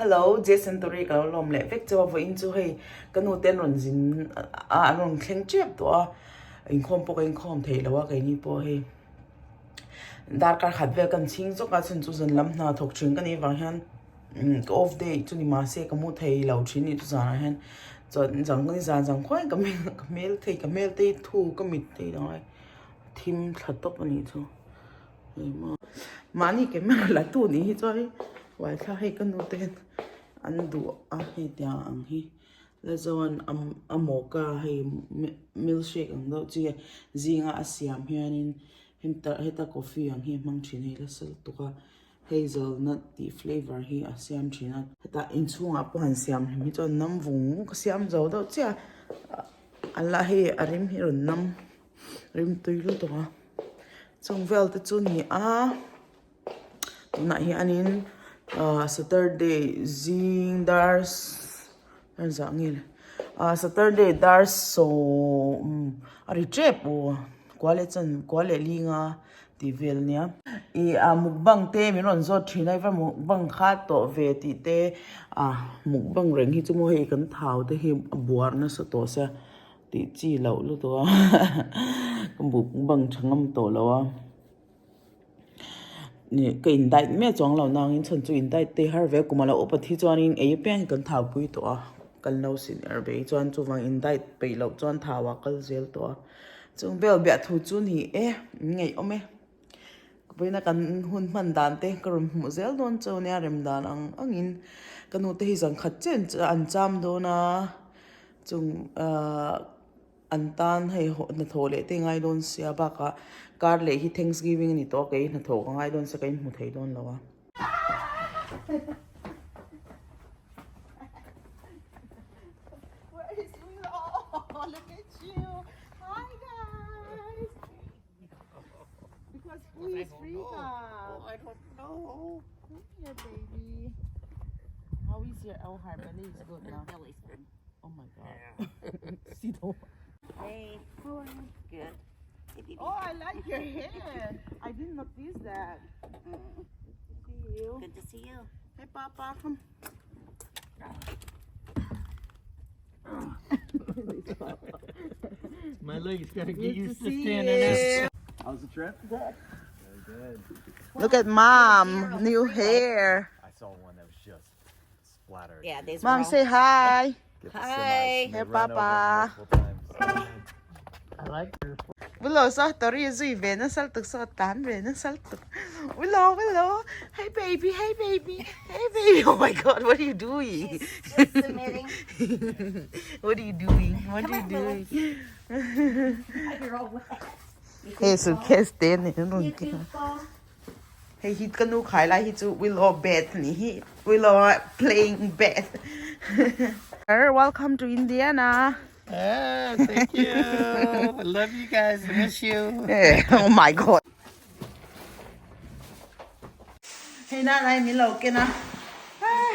Hello, Jason Tori ka lom le vek chaw vo in chu hei kanu ten ron zin a ron thleng chep to a in khom po in khom thei lawa kai ni po hei dar kar khat ve kan ching zo ka chen chu zan lam na thok thing kan ni wang hian off day chu ni ma se ka mu thei lo thin ni tu za hian chon jang ni za jang khoi ka mel thei ka mel te thu ka mit te dai thim thlat top ani chu mani ke ma la tu ni hi choi wai tha hei kanu ten an du a hi tia ang hi la zon amoka hei milkshake ang do chi zinga asiam hianin heta coffee ang hi mang thin hei la sal tuka hazelnut ti flavor hi asiam thina heta inchunga po han siam mi chon nam vung ka siam zo do cha alla hi arim hi ron nam rim tuilu to ha chung vel te chu ni a na hi anin Saturday zing dars zangil Saturday dars so ari trip o kwale linga ti vel nia I mukbang te mi ron zo thinai va mukbang kha to ve ti te mukbang reng hi chumo hei kan thau te hi buar na sa to sa ti chi lo lu to kan mukbang thangam to lo ni cái in dai me chong lo nang in chon chu in dai te har ve kumala opathi chuan in ei pen kan thau pui to kan lo sin er be chuan chu wang in dai pe lo chuan thawa kal zel to chung bel bia thu chu ni ngei ome boina kan hun man dan te karum mu zel don chu ne rem dan angin kanu te hi Zankhat chen an cham do na chung an tan hei na thole te ngai don sia ba ka kar le hi Thanksgiving ni to ke na tho ngai don sa kai mu thei don lawa Where is Willow? Look at you. Hi guys. Because who is Rita? I don't know. Come here, baby. How is your belly? Is good now. Belly's good. Oh my god. See the Hey, how are you? Good. Hey, baby. Oh, I like your hair. I didn't notice that. Good to see you. Good to see you. Hey, Papa, come. My legs gotta Good get to used to see standing you. up. How's the trip? Good. Very good. Look at Mom, new hair. I saw one that was just splattered. Yeah, these Mom, were all- say hi. Get the Hi. semis, and they Hey, run over Papa. multiple times. I like her. Willow, sa tori zui vena saltuk sa tan vena saltuk. Willow. Hey baby. Hey baby. Oh my God, what are you doing? Just submitting. What are you doing? What are you doing? You're all wet. Hey, so kiss then. You goofball. Hey, he kanu khai lai hi chu Willow bed ni hi. Willow playing bed. Welcome to Indiana. Ah, thank you. I love you guys. I miss you. Oh my God. Hey, Nana, Milo, can I?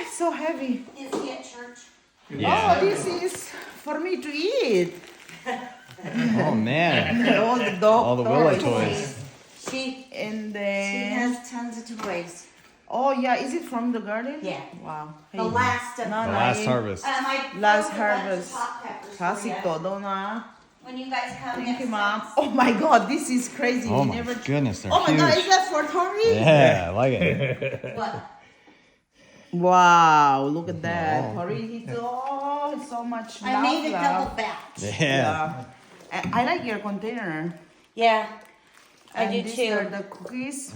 It's so heavy. Is he at church? Oh, this is for me to eat. Oh man. All the dog All the Willow toys. She And she then... has tons of toys. Oh, yeah. Is it from the garden? Yeah. Wow. The last of No, The no, last eh. harvest. I Last froze a bunch of harvest. hot peppers for Classic ya. todo na. When you guys come Thank you, next Mom. time. Oh my God, this is crazy. Oh We my never... goodness, they're Oh my huge. God, is that for Tori? Yeah, I like it. What? Wow, look at that. Wow. Tori, he's so much I made a love. double batch. Yeah. And I like your container. Yeah, I And do these too. are the cookies.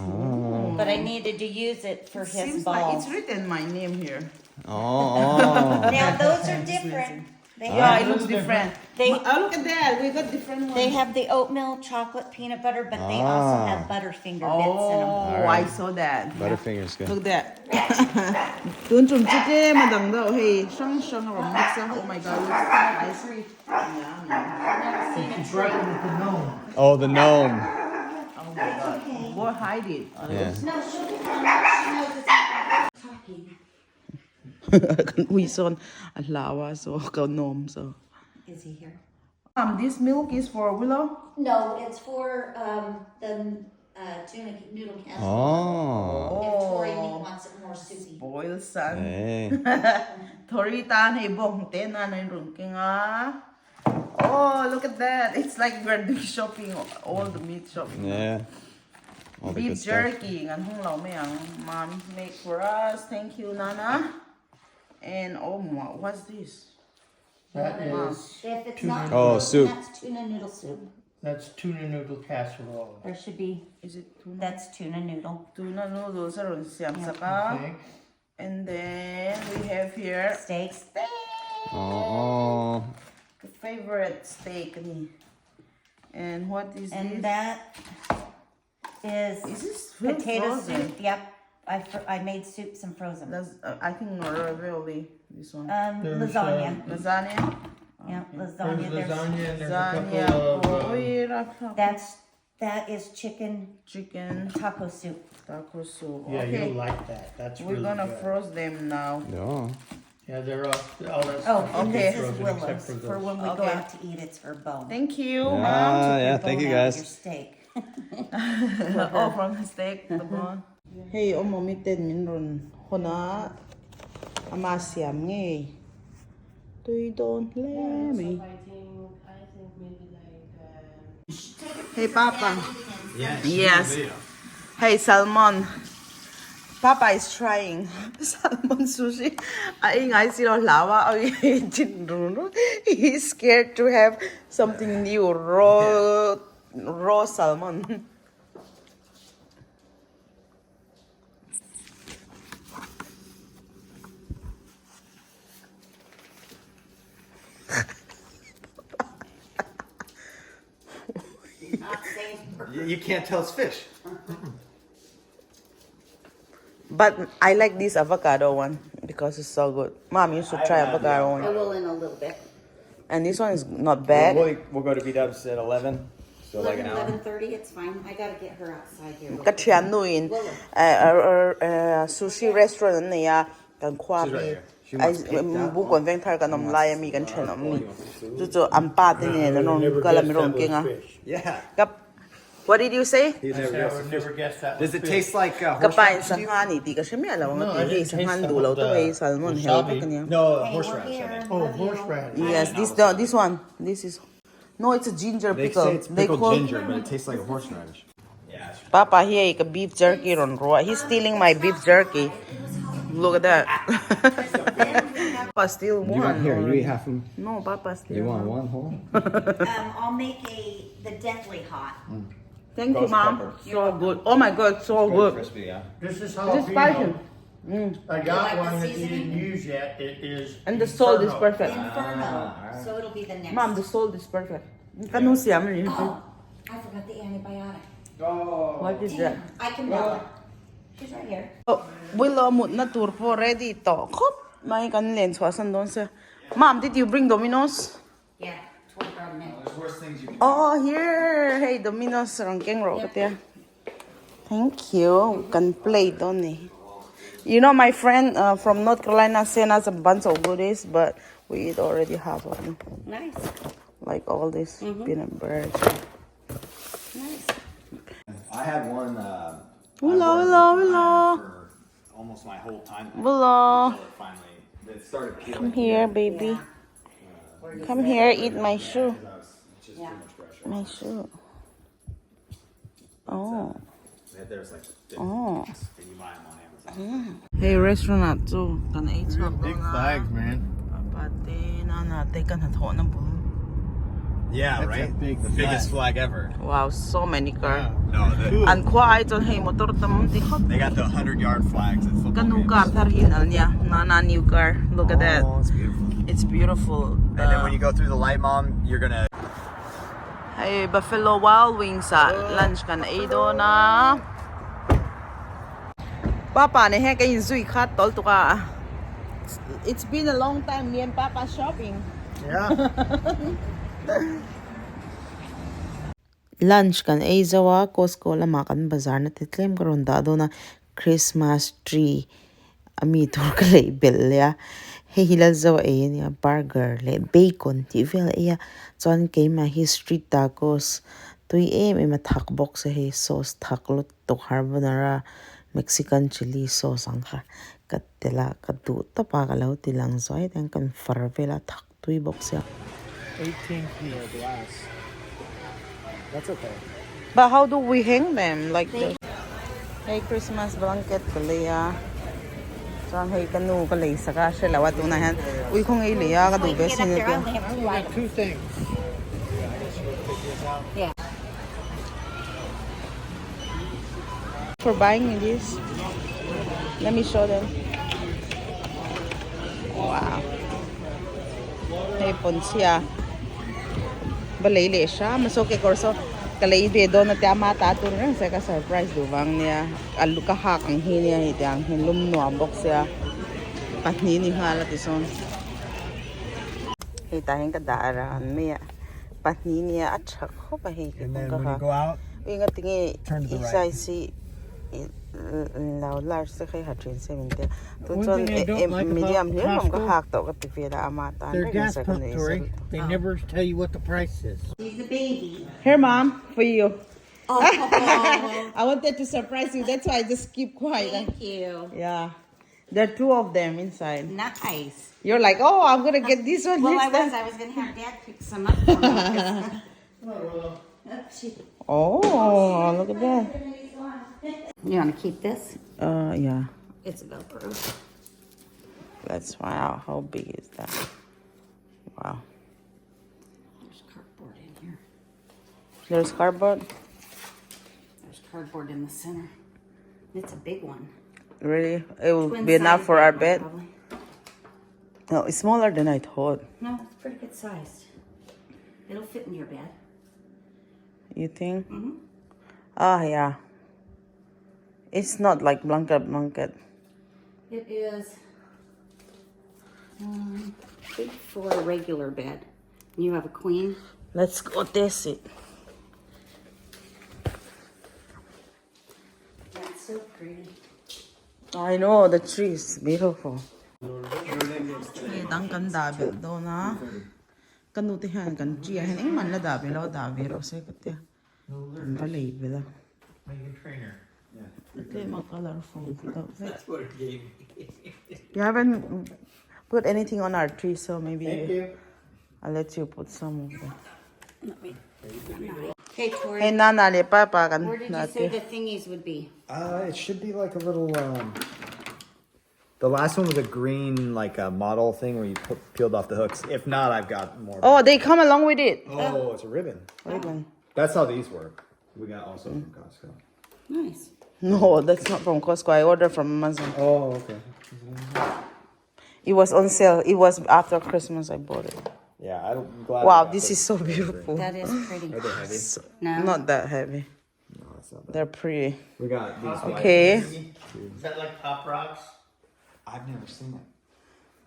But I needed to use it for his Seems like ball. it's written my name here. Oh. Now those are different. They Yeah, have, it looks different. They- Look at that. We got different ones. they have the oatmeal chocolate peanut butter, but they also Ah. have Butterfinger bits in them. Oh, I Alright. saw that. Butterfinger's good. Look at that. Don't you today, madam? Hey, shang shang or mix. Oh my God, looks so nice. Yum. Oh, the gnome. Oh my God. Boy, hide it. Yeah. No, she'll be fine. She knows it's not talking. We saw a lava, so go nom. So. Is he here? This milk is for Willow. No, it's for the tuna noodle casserole. Oh. If Tori wants it more more soupy. Boil san. Hey. Tori tan hey bong ten na nai rung kinga. Oh, look at that. It's like we're doing shopping, all the meat shopping. Yeah. All the good Beef stuff. jerky. And hong lao meang mom make for us. Thank you, Nana. And oh, what's this? That is If it's tuna not Oh, noodle, soup. that's tuna noodle soup. that's tuna noodle casserole. There should be, Is it tuna? that's tuna noodle. Tuna noodles aron siyam I saka. think. And then we have here Steaks. Oh. the favorite steak ni. And what is And this? that Is is this food potato frozen? soup. Yep. I made soup some frozen. That's I think ravioli. This one. There's, Lasagna. Lasagna. Yeah, There's lasagna. lasagna and there's a Lasagna. couple of Oy, raka. That is chicken Chicken taco soup. taco soup. yeah, Okay. you'll like that. That's We're really gonna good. froze them now. Yeah. Yeah, they're all that Oh, stuff and is okay. this is frozen Willow's except for, for those. when we go Okay. out to eat. It's for bone. Thank you, Yeah, Mom. yeah. Bone Thank you out of guys. Your steak. Oh, from the steak, the bone. Hey, mommy ten min run. Hona. Amasiam ngi. Tuy don't let me. Hey, Papa. Yes. Hey, salmon. Papa is trying salmon sushi. He's scared to have something new, raw salmon. Not safe. You can't tell it's fish. But I like this avocado one because it's so good. Mom, you should try avocado I one. will in a little bit. And this one is not bad. We'll go to B-Dubs at 11. So like an hour. 11:30. It's fine. I gotta get her outside here. real Ka quick. thian nuin sushi restaurant này à kan khoa She's right mi here. She ai wants cake down. bu kon veng thar kan nom lai mi kan chen om mi chu chu am pa te ne na non ka la mi ron king a Yeah. kap what did you say He's I never said I guessed would the never fish. guess that Does was it fish. taste like ka horseradish? pa sa ha ni ti ka she me la wa No, I ti didn't sa taste han the- du lo to the ei salmon he wasabi. ka nya No, Hey, horseradish. we're I here. mean. Oh, Love you. horseradish. yes this one this is no it's a ginger They pickle say it's they pickled call ginger, but it tastes like a horseradish. Yeah. Papa here ka beef jerky ron raw he's stealing my beef jerky look at that Papa still You want one here? You already. eat half of them. No, Papa still You want one. one whole? I'll make the deathly hot. Thank you, Ghost Mom. pepper. So good. Oh my God, so good. Crispy, yeah. This is This is spicy. jalapeno. I like got the one that you seasoning? didn't use yet. It is And the salt is Inferno. perfect. Inferno. alright. So it'll be the next. Mom, the salt is perfect. Kanu siya man yun. Oh, I forgot the antibiotic. Oh. What is that? I can mail it. She's right here. Oh, Willow mut na tour po ready to. Kop, may kanlen swasan doon sa. Mom, did you bring Domino's? Yeah, 25 minutes. There's worse things you can Oh, here. Hey, Domino's rangkeng ro katya. Thank you. Can play doon eh. You know, my friend from North Carolina sent us a bunch of goodies, but we eat already half of them. Nice. Like all this peanut butter. Nice. I had one. Hello, hello, hello. For almost my whole time. Hello. Until it finally it started peeling. Come here, baby. Come here, eat my shoe. It's just too much pressure. My shoe. Oh. There's like Oh. and you buy them on Amazon. Hey, restaurant too. Can I eat some? Big flags, man. Pati na take na to na po. Yeah, That's right. a big the biggest flag ever. Wow, so many cars. No, And quiet on hey motor tam ti hot. they got the 100-yard flags at football Kanu games. car tarhin niya. Na new car. Look at that. Oh, it's beautiful. It's beautiful. And then when you go through the light, Mom, you're gonna. Hey, Buffalo Wild Wings sa lunch kan aido na. Papa ne he ka in zui khat tol tu ka. It's been a long time me and Papa shopping. Yeah. Lunch kan aizawa Costco lama kan bazar na titlem karon da do na Christmas tree ami tur ka le bel ya. Hey hilal zawa e ya burger le bacon ti vel ya chon ke ma hi street tacos tui em ma thak box he sauce thak lot to harbonara Mexican chili sauce ang ka katela kadu tapa kalau tilang zoi then kan farvela thak tui box ya. 18 feet glass. That's okay. But how do we hang them like this? Hey Christmas blanket kaliya. John hey kanu kalay saka sila watu na yan. Uy kung iliya ka do best Get up niya. there, I only have two I items. got two things. Yeah. For buying this, let me show them. Wow. Hey ponsiya. Balay siya. Masok korso. Kalay bedo na tiya mata to rin sa ka surprise do bang niya. Alu ka hakang hiniya hitang hinlum nuam box ya. Patnini halat ison. Hey tahing kadaaran miya. Patnini at chakho pa hey And then kung when you ka. go out, Ingat tingi Turn to the isa right. si lao large sa kay hatrin sa minta. One Tunson thing I don't like medium about here mong Costco, kahak to katifira amata. they're gas pump, Tori. They never tell you what the price is. He's a baby. Here, mom, for you. Oh, I wanted to surprise you. That's why I just keep quiet. thank you. Yeah, there are two of them inside. Nice. You're like, oh, I'm gonna get this one Well, next time. I was going to have Dad pick some up for me. Oh, look at that. You want to keep this? Yeah. It's Velcro. Let's find out how big is that. Wow. There's cardboard in here. There's cardboard. There's cardboard in the center. It's a big one. Really? It will Twin be enough size for our one, bed. probably. No, it's smaller than I thought. No, it's pretty good sized. It'll fit in your bed. You think? Mm-hmm. Ah, yeah. It's not like blanket. It is big for a regular bed. You have a queen. Let's go test it. That's so pretty. I know the tree is beautiful. Hey, dang kan dabi do na. Kanutihan kan chia hen ing man la dabi lo dabi ro se katya. Ang balay bila. Make a trainer. Okay, mga colorful. That's what it gave me. You haven't put anything on our tree, so maybe Thank you. I'll let you put some of them. Hey, Tori, Hey, Nana, le papa kan where did you say the thingies would be? It should be like a little. The last one was a green, like a model thing where you peeled off the hooks. If not, I've got more. Oh, they come along with it. Oh, it's a ribbon. Ribbon. That's how these work. We got also from Costco. Nice. No, that's not from Costco. I ordered from Amazon. Oh, okay. It was on sale. It was after Christmas I bought it. Yeah, I'm glad. Wow, we got this those. is so beautiful. That is pretty. Are they heavy? No. Not that heavy. No, it's not bad. They're pretty. We got these. white Okay. ones. Is that like Pop Rocks? I've never seen it.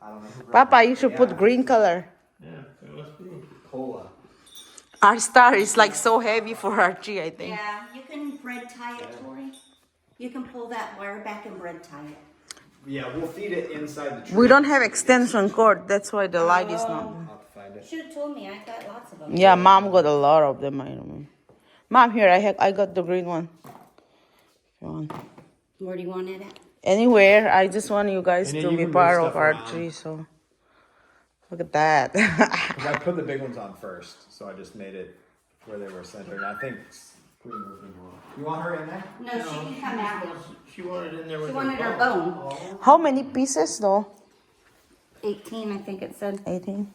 I don't know. Who Papa, you should put green color. Yeah, it must be. Cola. Our star is like so heavy for our tree, I think. Yeah, you can bread tie it, Tori. You can pull that wire back and bread tie it. Yeah, we'll feed it inside the tree. We don't have extension cord. That's why the light is not. I'll have to find it. Should have told me. I got lots of them. Yeah, Mom got a lot of them. I don't know. Mom, here I got the green one. If you want. Where do you want it at? Anywhere. I just want you guys And then to you be can move part of stuff our around. tree. So look at that. 'Cause I put the big ones on first, so I just made it where they were centered. And I think green was in one. You want her in there? No, she can come out. She wanted in there with She her wanted her bone. bone. How many pieces though? 18, I think it said. 18.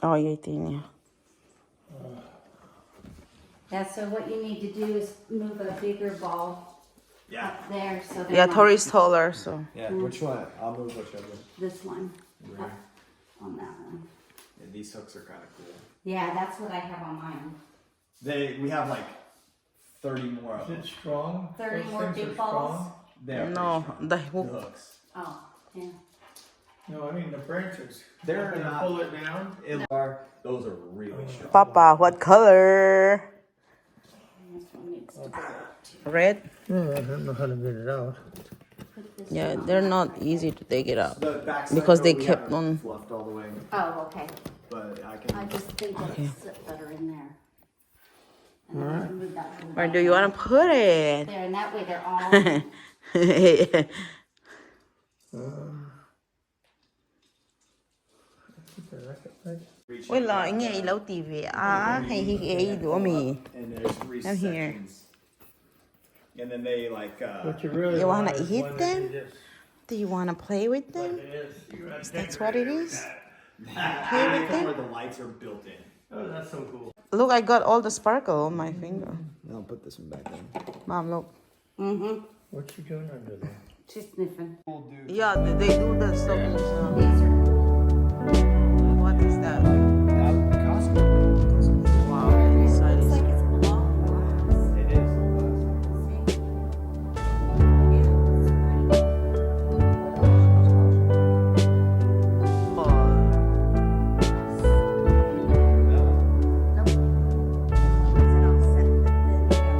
Oh, 18, yeah. Yeah, so what you need to do is move a bigger ball Yeah. up there so that Yeah, Tori's taller, so. Yeah. Which one? I'll move whichever. this one Right. up on that one. Yeah, these hooks are kind of cool. Yeah, that's what I have on mine. We have like 30 more of Is them. it strong? 30 Those more things are big balls? strong? They're No, pretty the strong. hook. The hooks. Oh, yeah. No, I mean the branches. They're Gonna not- pull it down. Those are really strong. Papa, what color? This one needs to go up too. Red? Oh, I don't know how to get it out. Put this Yeah, one on they're that. not easy to take it out. The backside Because they though, we kept haven't on- fluffed all the way, Oh, okay. but I can. I just think it'll sit better in there. And then we can move that little Where ball do you want to put it? there, and that way they're all. Ôi lọ nghe lâu TV hay đũa mì. And there's three I'm here. sections. And then they like. What you really You wanna want is eat one them? that is Do you want to play with them? this. That's what it is? Play with them where the lights are built in. Oh, that's so cool. Look, I got all the sparkle on my finger. I'll put this one back in. Mom, look. Mm-hmm. What you doing under there? She's sniffing. Yeah, they do the soaking sound. These are. What is that? Wow, inside It's is like it's blown glass. It is.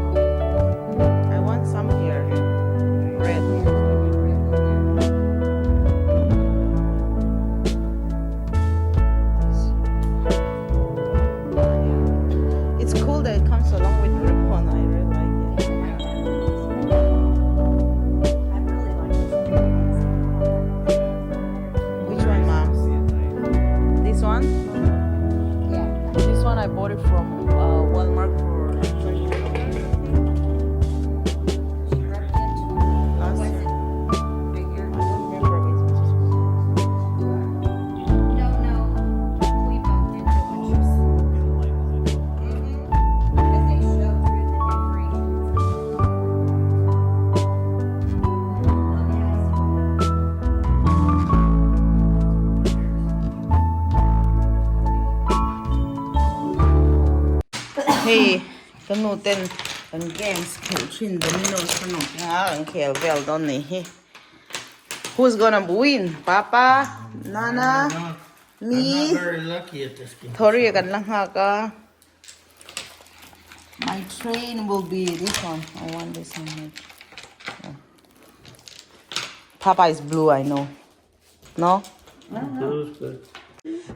I want some here. Red. It's cool that it comes along with ribbon. I really like it. Which one, Mom? This one? Yeah. This one I bought it from Walmart for last year. I don't remember. You don't know who we bumped into when she was. Because they show through the decorations. Hey, kan nu ten kan games khel thin dominoes kan nu kan khel vel don ni he. Who's gonna win? Papa, Nana, I'm me, not very lucky at this game. Tori kan lang ha ka. My train will be this one. I want this one. Yeah. Papa is blue, I know. No? Blue's good.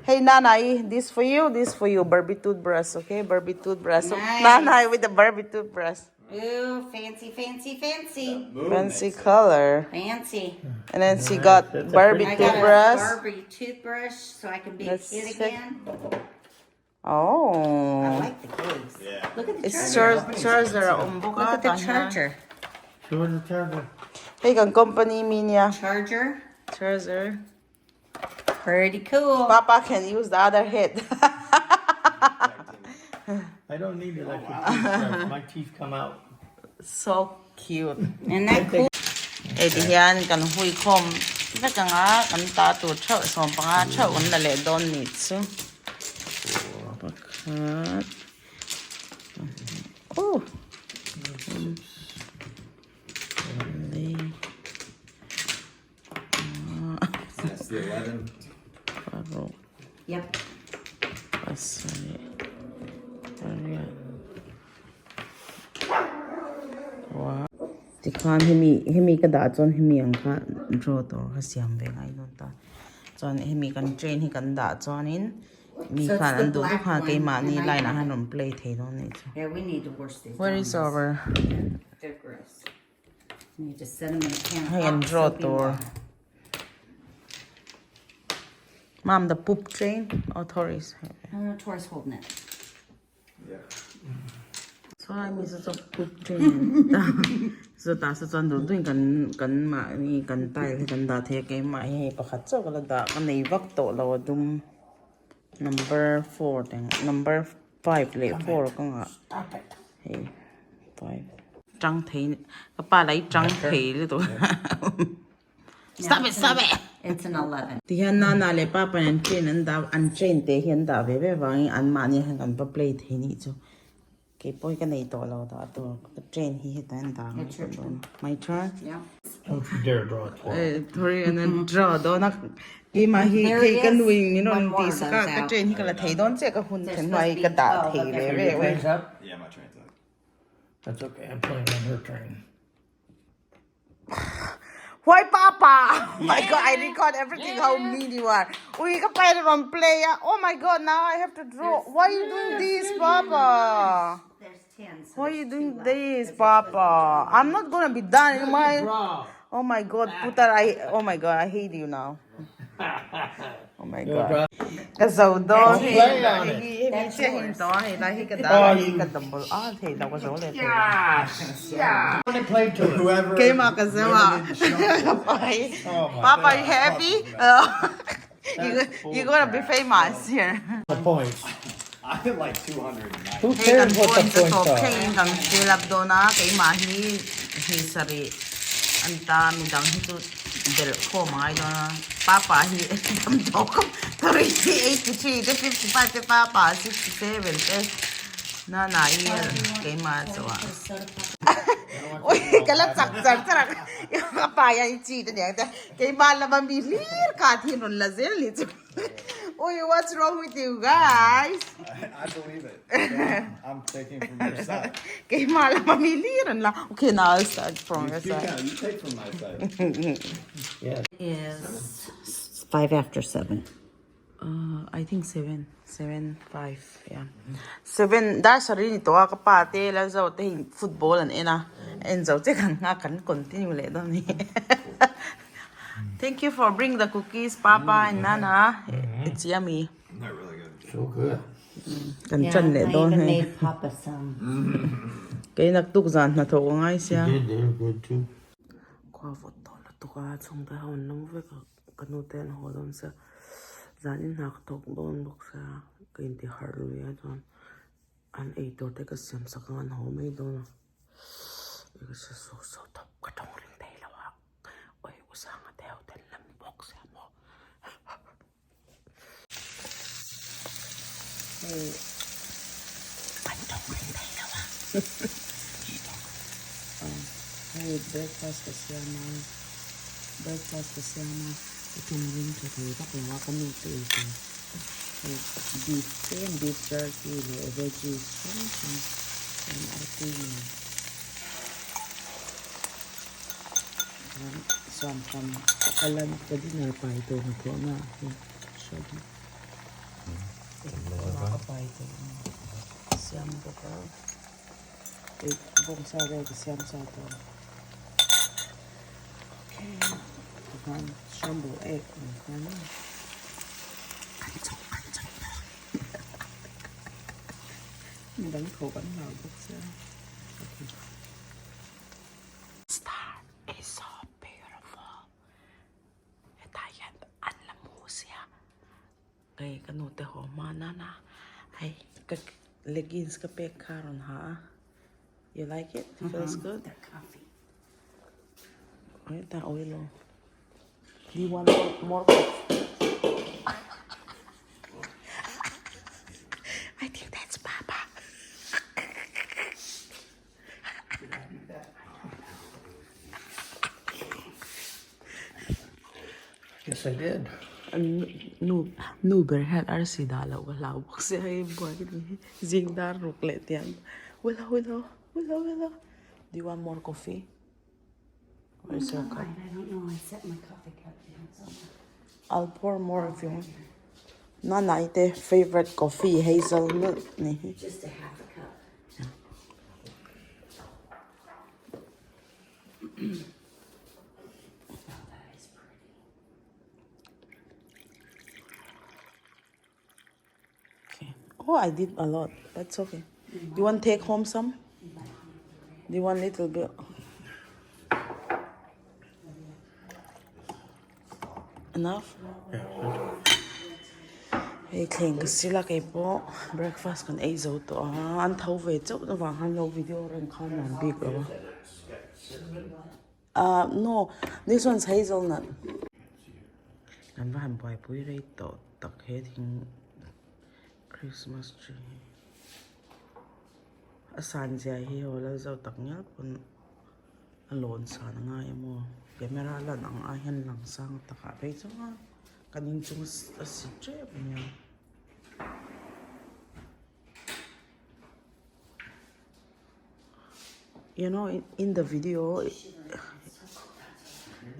Hey Nanay, this for you, Barbie toothbrush, okay? Barbie toothbrush. So, Nice. Nanay with the Barbie toothbrush. Ooh, fancy, fancy, fancy. Fancy color. Fancy. And then she got That's a Barbie I pretty got a toothbrush. Barbie toothbrush so I can be Let's a kid check. again. Oh. I like the case. Yeah. Look at the It's charger. charger. Look at the charger. Show the charger. Hey, kang company minya. Charger. Charger. Pretty cool. Papa can use the other head. I don't need it like your teeth. My teeth come out. So cute. Isn't that cool? Eh, di yan kan hui kom. Ina ka nga kan tatu chau so pa nga chau kan na le don ni so. Pakat. Oh. That's the 11. Paro. Yep. Pasay. Ayan. Wow. Tikhan himi kada chon himi ang ka draw to hasiam ve ngai non ta. Chon himi kan train hi kan da chon in mi So it's khan the an do black kha ke one, ma ni and I lai na have- han on play the don ni. Yeah, we need to wash these. Where is down. our They're gross. You need to set them in a can of Hay and hot draw soapy to. water. Mom the poop train or Tories? Tori's holding it. Yeah. So I miss a poop train. So that's the one doing kan ma ni kan tai kan da the ke ma he pakhat chaw kala da kan nei vak to lo dum number 4 teng number 5 le 4 ka nga Stop it. hey 5 trăng thei ka pa lai trăng thei le to stop it It's an 11. ti han na le pa pa an train an da an train te hian da ve ve wang an ma ni han kan pa play thei ni chu ke poi ka nei to lo da to the train hi tan da It's your turn. my turn Yeah. Don't you dare draw a 12. Tori and then draw do na ki ma hi There ke is kan wing ni one non more ti of sa ka those ka out. train hi ka la thei don che ka hun There's chen supposed mai to ka be da 12 thei of ve them. ve we Train's up? Yeah, my train's up. That's okay. I'm playing on her train. Why papa my god I record everything how mean you are we ka pa ron play oh my god now I have to draw why you doing this papa There's 10. So Why are you there's doing two left, this, 'cause it's Papa? I'm not gonna be done in my. Draw. Oh my God, Putar! Oh my God, I hate you now. Oh my God. Kaso do play on it. he siya hinto he kada he kadambol he daw ko so ulit. I want to play to it. Whoever. Kay makasama. Papa, you happy? You're gonna be famous here. The points. I hit like 200. Who Hey, cares kan what the points points so are? paying kang silap do na kay mahi he sari anta midang hito del ko mga ito na papa he am joke 83 55 to papa 67 na iya kay ma so Uy, kalat sak yung kapaya yung cheat niya kay malaba milir katin ron lazel ito. Uy, what's wrong with you guys? I believe it. I'm taking from your side. Kay mala mamiliran lang. Okay, now I'll start from your You side. you take from my side. Is 5 after 7. I think 7. 7, 5, yeah. 7, dahil sa rin ito, kapate, lang sa football and ina. And so, nga kan continue le doon. Thank you for bringing the cookies, Papa and Nana. It's yummy. They're really good. So good. Kanchan le I doon. even made Papa some. Kaya nagtuksan na to ko nga siya. They're good too. Kwa foto la to ka chung da hon nang ve ka kanuten ho don sa zanin nak tok don luk sa kain ti harlu ya don an ei to te ka sem sa kan ho mai don ka sa so top ka tong ring dai la wa oi usang a te hotel lam box sa mo ei an tong ring dai la wa Hey, breakfast kasi ama. Breakfast kasi ama. Ito na rin ito. Baklawa kami ito. Beef. Beef jerky. Veggies. And artino. Some kalan ka din na pa ito. Ito na. Siya din. Ito na pa ito. Siyam ko pa. Buong sa rin. Siyam sa ito. Okay. Shambo egg. Kanchong. Bánh khổ bánh nào bốc ra. Star is so beautiful. Itayan an la musia. Kay kanute ho manana. Ay leggings ka pe karon ha. You like it? It feels good. They're comfy. Ay, ta oil. Do you want more? I think that's Papa. Yes, I did. Nuber had arsidala wala kasi ay boy zingdar ruklet yan. Wala. Do you want more coffee? Or is your cup? I don't know. I set my coffee cup down somewhere. I'll pour more if you want. Nana ite favorite coffee hazelnut ni. Just a half a cup. Oh, that is pretty. Okay. Oh, I did a lot. That's okay. You want to take home some? Do you want a little bit? Enough? Hey, kling sila kay po breakfast kan ay zo to an thau ve chau na wang han lo video ren khan man big lo. No, this one's hazelnut. Kan van boy pui rei to tak he thing Christmas tree. Asan jai hi ho la zo tak nya pun alon sa na nga mo. Camera lan ang ayan lang sang taka pe so nga kaning chung si trip niya. You know, in the video it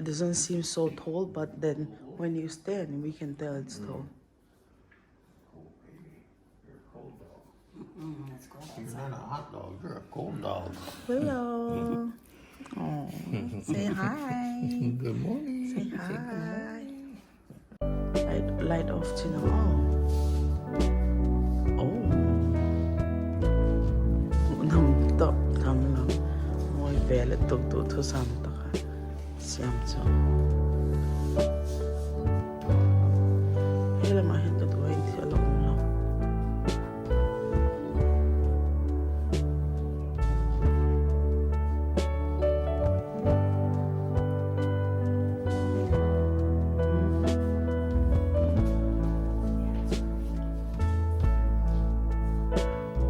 doesn't seem so tall, but then when you stand we can tell it's tall. You're not a hot dog, you're a cold dog. Hello. Oh, say hi. Good morning. Say hi. Light off to now. Oh. Nam top tam lang. Moy velet tog to samta ka. Siam so. Hela mahin ka tuwa hindi siya lang.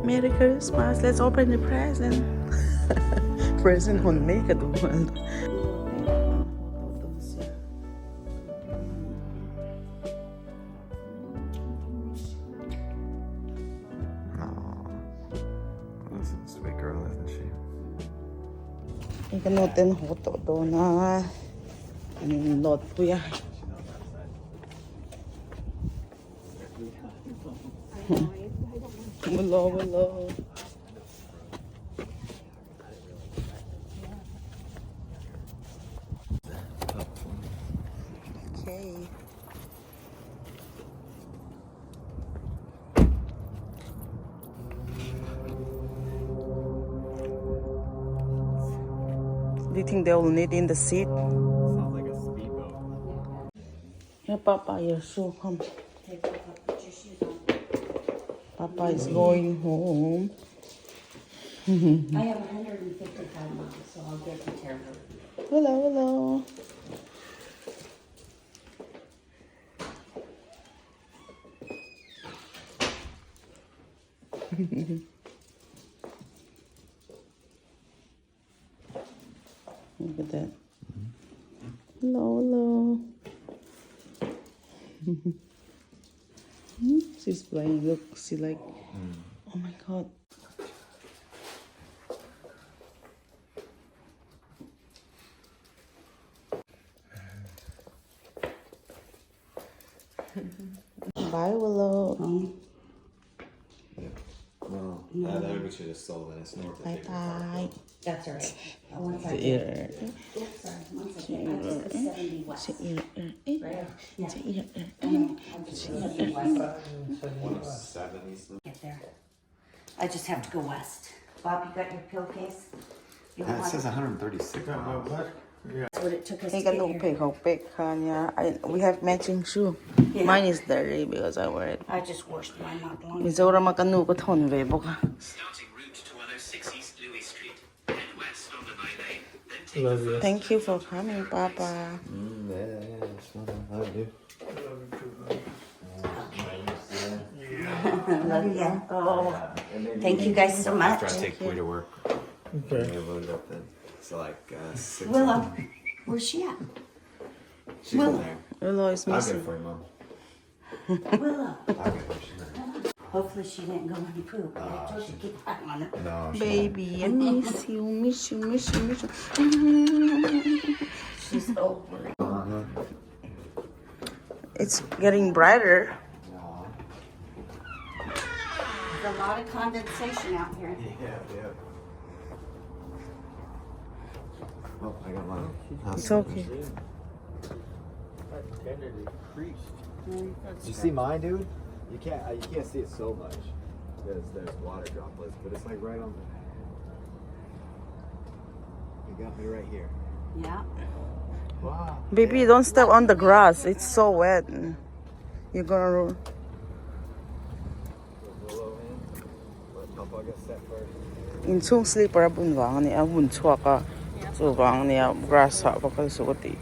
Merry Christmas. Let's open the present. Present on me ka duman. This is a sweet girl, isn't she? Ikanutin ko to na not po yan. Wala. Okay. Do you think they will need in the seat? Sounds like a speedboat. Yeah, Papa, your shoe, come. Papa is going home. I have 155 miles, so I'll get to Terre. Hello. Look at that. Hello. She's playing. Look, she like. Oh my God. Bye, Willow. Well, that we should have sold it. It's north of Bye bye. That's all right. I want to Ear. Oops, sorry. One second. I just the 70 west. Right? Yeah. I'm just 70 west. 70s. Get there. I just have to go west. Bob, you got your pill case? You Yeah, it want says 136 miles. That's what it took us to I get can here. pick kanya. We have matching shoe. Yeah. Mine is dirty because I wear it. I just washed mine not long ago. Mizora makanu ko ton vebo ka. Starting route to 106 East Louis Street. Head west on the 9A, then take the first Thank you for coming, Papa. Yeah, it's fun. How do you Love ya. Oh, thank you guys so much. After I take Quay to work. Okay. We load it up then. So like 6. Willow, where's she at? She's in Willow. there. Willow is I'll get it missing. for you, Mom. Willow. I'll get it for you. Hopefully she didn't go any poop. I told you to keep an eye on her. No, Baby, I miss you. She's over it. It's getting brighter. There's a lot of condensation out here. Yeah. Oh, I got mine. It's okay. Did you see mine, dude? You can't see it so much because there's water droplets, but it's like right on the. You got me right here. Yeah. Wow. Baby, don't step on the grass. It's so wet. You're gonna ruin. Let Papa get set first. In chung sleeper bun wang ni abun chua ka. So wang ni grass ha pa ka suoti.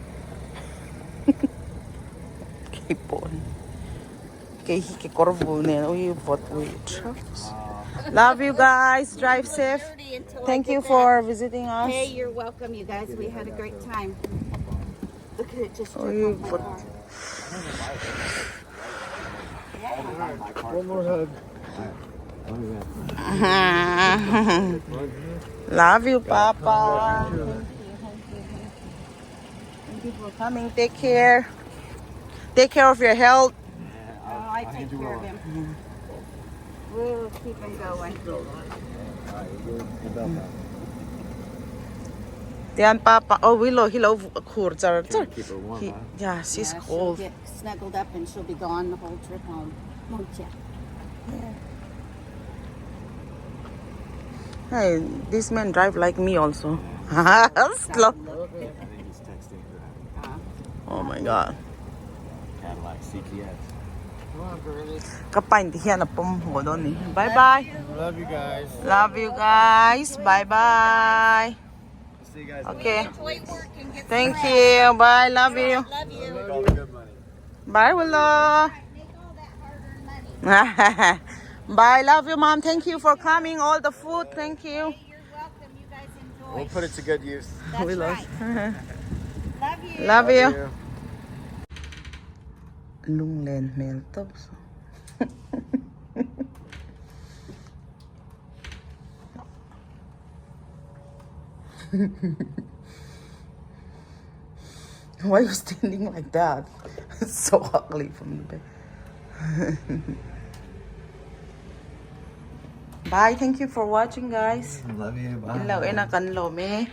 Keep on. Kay hiki korbo ni uy bot uy trucks. Love you guys. Drive safe. Thank you for visiting us. Hey, you're welcome, you guys. We had a great time. Look at it just. Uy bot. One more hug. Love you, Papa. Thank you for coming. Take care. Take care of your health. I take care of him. We'll keep them going. Tiyan papa. Oh, Willow, hello, cool. Keep her warm, huh? Yeah, she's She'll cold. get snuggled up and she'll be gone the whole trip home. Won't ya? Hey, this man drive like me also. Slow. I think he's texting her. Oh my God. Cadillac CTS. Kapain tiyan na pumho doon eh. Bye bye. Love you guys. Love you guys. Bye bye. See you guys. Okay. Enjoy work and get Thank you. Bye. Love you. Love you. Make all the good money. Bye, Willow. Make all that hard-earned money. Bye. Love you, Mom. Thank you for coming. All the food. Thank you. You're welcome. You guys enjoy. We'll put it to good use. That's Willow. right. Love you. Love you. Lung len mel to. Why are you standing like that? It's so ugly from the back. Bye. Thank you for watching, guys. Love you. Bye. Ilaw, enakan lo, me.